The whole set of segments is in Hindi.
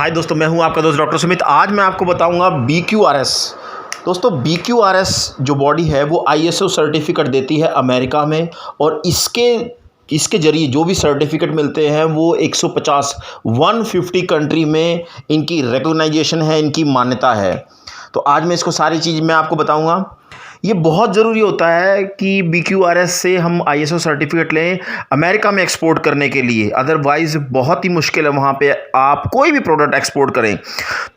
हाय दोस्तों, मैं हूं आपका दोस्त डॉक्टर सुमित। आज मैं आपको बताऊंगा BQRS। दोस्तों, BQRS जो बॉडी है वो ISO सर्टिफिकेट देती है अमेरिका में, और इसके ज़रिए जो भी सर्टिफिकेट मिलते हैं वो 150 कंट्री में इनकी रिकॉग्नाइजेशन है, इनकी मान्यता है। तो आज मैं इसको सारी चीज़ मैं आपको बताऊंगा। ये बहुत ज़रूरी होता है कि BQRS से हम ISO सर्टिफिकेट लें अमेरिका में एक्सपोर्ट करने के लिए, अदरवाइज़ बहुत ही मुश्किल है वहाँ पे आप कोई भी प्रोडक्ट एक्सपोर्ट करें।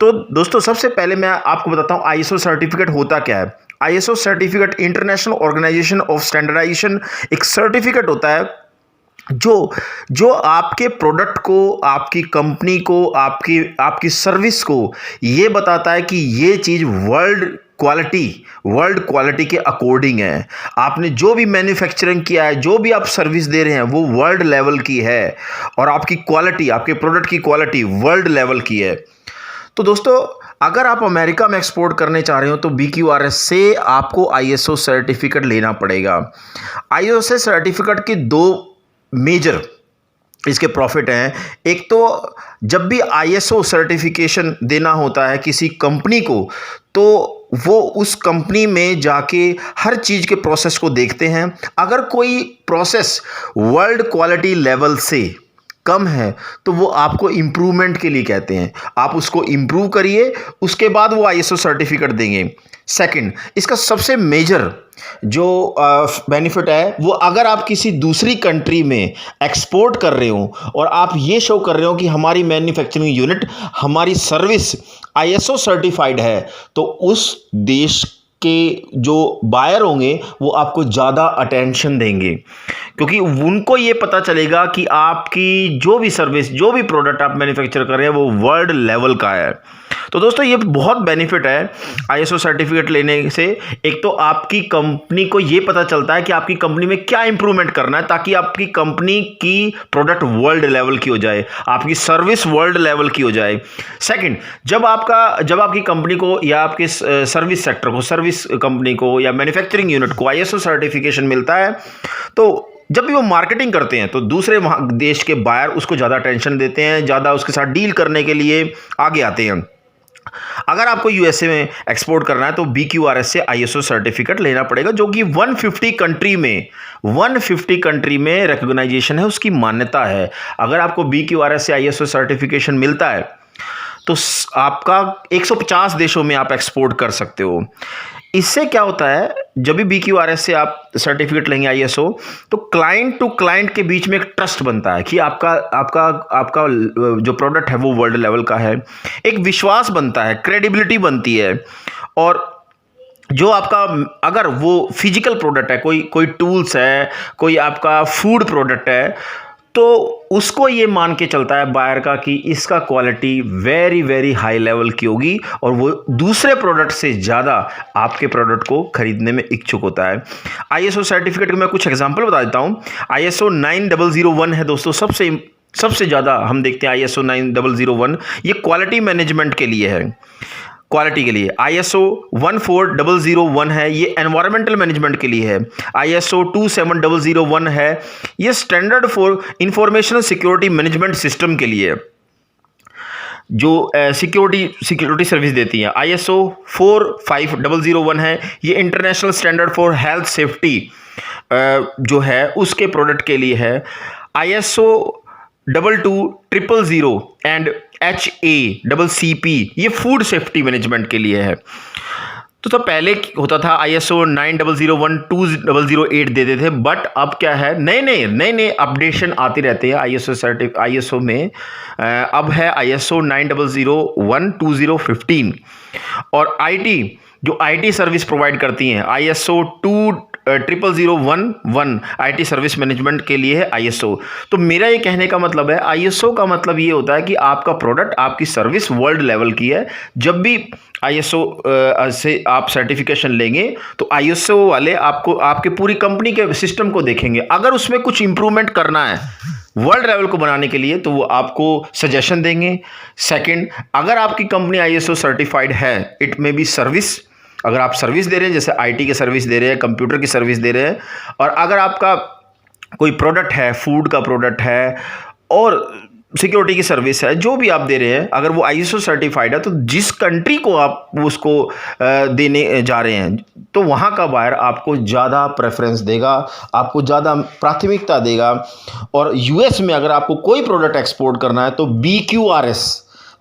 तो दोस्तों, सबसे पहले मैं आपको बताता हूँ ISO सर्टिफिकेट होता क्या है। ISO certificate international organization of standardization एक सर्टिफिकेट होता है जो आपके प्रोडक्ट को, आपकी कंपनी को, आपकी सर्विस को ये बताता है कि ये चीज़ वर्ल्ड क्वालिटी के अकॉर्डिंग है। आपने जो भी मैन्युफैक्चरिंग किया है, जो भी आप सर्विस दे रहे हैं वो वर्ल्ड लेवल की है, और आपकी क्वालिटी, आपके प्रोडक्ट की क्वालिटी वर्ल्ड लेवल की है। तो दोस्तों, अगर आप अमेरिका में एक्सपोर्ट करने चाह रहे हो तो BQRS से आपको ISO सर्टिफिकेट लेना पड़ेगा। ISO सर्टिफिकेट की दो मेजर इसके प्रॉफिट हैं। एक तो जब भी ISO सर्टिफिकेशन देना होता है किसी कंपनी को, तो वो उस कंपनी में जाके हर चीज़ के प्रोसेस को देखते हैं। अगर कोई प्रोसेस वर्ल्ड क्वालिटी लेवल से कम है तो वो आपको इम्प्रूवमेंट के लिए कहते हैं। आप उसको इम्प्रूव करिए, उसके बाद वो ISO सर्टिफिकेट देंगे। सेकंड, इसका सबसे मेजर जो बेनिफिट है वो, अगर आप किसी दूसरी कंट्री में एक्सपोर्ट कर रहे हो और आप ये शो कर रहे हो कि हमारी मैन्युफैक्चरिंग यूनिट, हमारी सर्विस ISO सर्टिफाइड है, तो उस देश के जो बायर होंगे वो आपको ज़्यादा अटेंशन देंगे, क्योंकि उनको ये पता चलेगा कि आपकी जो भी सर्विस, जो भी प्रोडक्ट आप मैन्युफैक्चर कर रहे हैं वो वर्ल्ड लेवल का है। तो दोस्तों, ये बहुत बेनिफिट है ISO सर्टिफिकेट लेने से। एक तो आपकी कंपनी को ये पता चलता है कि आपकी कंपनी में क्या इंप्रूवमेंट करना है, ताकि आपकी कंपनी की प्रोडक्ट वर्ल्ड लेवल की हो जाए, आपकी सर्विस वर्ल्ड लेवल की हो जाए। सेकंड, जब आपकी कंपनी को या आपके सर्विस सेक्टर को, सर्विस कंपनी को या मैन्युफैक्चरिंग यूनिट को ISO सर्टिफिकेशन मिलता है, तो जब भी वो मार्केटिंग करते हैं तो दूसरे देश के बायर उसको ज़्यादा अटेंशन देते हैं, ज़्यादा उसके साथ डील करने के लिए आगे आते हैं। अगर आपको USA में एक्सपोर्ट करना है तो BQRS से ISO सर्टिफिकेट लेना पड़ेगा, जो कि 150 कंट्री में रिकॉग्नाइजेशन है, उसकी मान्यता है। अगर आपको BQRS से ISO सर्टिफिकेशन मिलता है तो आपका 150 देशों में आप एक्सपोर्ट कर सकते हो। इससे क्या होता है, जब भी BQRS से आप सर्टिफिकेट लेंगे ISO, तो क्लाइंट टू क्लाइंट के बीच में एक ट्रस्ट बनता है कि आपका जो प्रोडक्ट है वो वर्ल्ड लेवल का है। एक विश्वास बनता है, क्रेडिबिलिटी बनती है। और जो आपका, अगर वो फिजिकल प्रोडक्ट है, कोई टूल्स है, कोई आपका फूड प्रोडक्ट है, तो उसको ये मान के चलता है बायर का कि इसका quality very very high level की होगी, और वो दूसरे प्रोडक्ट से ज़्यादा आपके प्रोडक्ट को खरीदने में इच्छुक होता है। ISO सर्टिफिकेट के मैं कुछ एग्जांपल बता देता हूँ। ISO 9001 है दोस्तों, सबसे ज़्यादा हम देखते हैं ISO 9001। ये क्वालिटी मैनेजमेंट के लिए है, क्वालिटी के लिए। ISO 14001 है, ये एनवायरमेंटल मैनेजमेंट के लिए है। ISO 27001 है, ये standard for information security management system के लिए, जो सिक्योरिटी सर्विस देती है। ISO 45001 है, ये international standard for health safety जो है उसके प्रोडक्ट के लिए है। ISO 22000 एंड HACCP ये फूड सेफ्टी मैनेजमेंट के लिए है। तो पहले होता था ISO 9001, 2008 देते थे, बट अब क्या है, नए अपडेशन आते रहते हैं ISO में। अब है ISO 9001 2015। और जो IT सर्विस प्रोवाइड करती हैं, ISO 20011 IT सर्विस मैनेजमेंट के लिए है ISO। तो मेरा ये कहने का मतलब है, ISO का मतलब ये होता है कि आपका प्रोडक्ट, आपकी सर्विस वर्ल्ड लेवल की है। जब भी ISO से आप सर्टिफिकेशन लेंगे तो ISO वाले आपको, आपके पूरी कंपनी के सिस्टम को देखेंगे। अगर उसमें कुछ इंप्रूवमेंट करना है वर्ल्ड लेवल को बनाने के लिए, तो वो आपको सजेशन देंगे। सेकंड, अगर आपकी कंपनी ISO सर्टिफाइड है, इट मे बी सर्विस, अगर आप सर्विस दे रहे हैं, जैसे IT की सर्विस दे रहे हैं, कंप्यूटर की सर्विस दे रहे हैं, और अगर आपका कोई प्रोडक्ट है, फूड का प्रोडक्ट है, और सिक्योरिटी की सर्विस है, जो भी आप दे रहे हैं, अगर वो आईएसओ सर्टिफाइड है तो जिस कंट्री को आप उसको देने जा रहे हैं तो वहाँ का बायर आपको ज़्यादा प्रेफरेंस देगा, आपको ज़्यादा प्राथमिकता देगा। और यूएस में अगर आपको कोई प्रोडक्ट एक्सपोर्ट करना है तो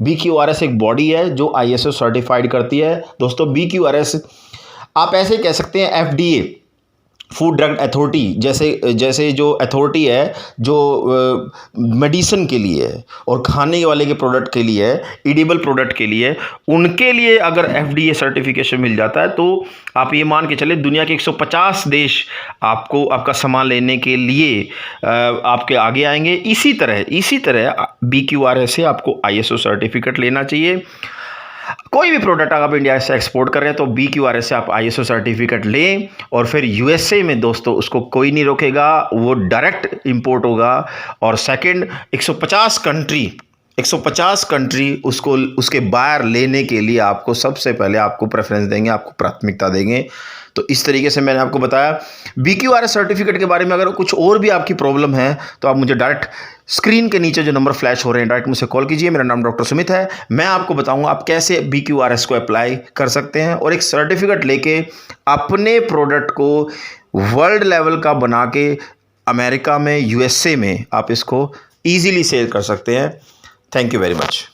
BQRS एक बॉडी है जो आईएसओ सर्टिफाइड करती है। दोस्तों BQRS आप ऐसे कह सकते हैं FDA, फूड ड्रग अथॉरिटी, जैसे जो अथॉरिटी है जो मेडिसिन के लिए है और खाने वाले के प्रोडक्ट के लिए है, एडिबल प्रोडक्ट के लिए, उनके लिए अगर FDA सर्टिफिकेशन मिल जाता है तो आप ये मान के चले दुनिया के 150 देश आपको आपका सामान लेने के लिए आपके आगे आएंगे। इसी तरह BQRS से आपको ISO सर्टिफिकेट लेना चाहिए। कोई भी प्रोडक्ट अगर आप इंडिया से एक्सपोर्ट कर रहे हैं तो BQRS से आप ISO सर्टिफिकेट लें और फिर USA में दोस्तों उसको कोई नहीं रोकेगा, वो डायरेक्ट इंपोर्ट होगा। और सेकंड 150 कंट्री उसको उसके बायर लेने के लिए आपको सबसे पहले आपको प्रेफरेंस देंगे, आपको प्राथमिकता देंगे। तो इस तरीके से मैंने आपको बताया BQRS सर्टिफिकेट के बारे में। अगर कुछ और भी आपकी प्रॉब्लम है तो आप मुझे डायरेक्ट स्क्रीन के नीचे जो नंबर फ्लैश हो रहे हैं डायरेक्ट मुझसे कॉल कीजिए। मेरा नाम डॉक्टर सुमित है। मैं आपको बताऊंगा आप कैसे BQRS को अप्लाई कर सकते हैं और एक सर्टिफिकेट लेके अपने प्रोडक्ट को वर्ल्ड लेवल का बना के अमेरिका में, USA में आप इसको ईजिली सेल कर सकते हैं। Thank you very much.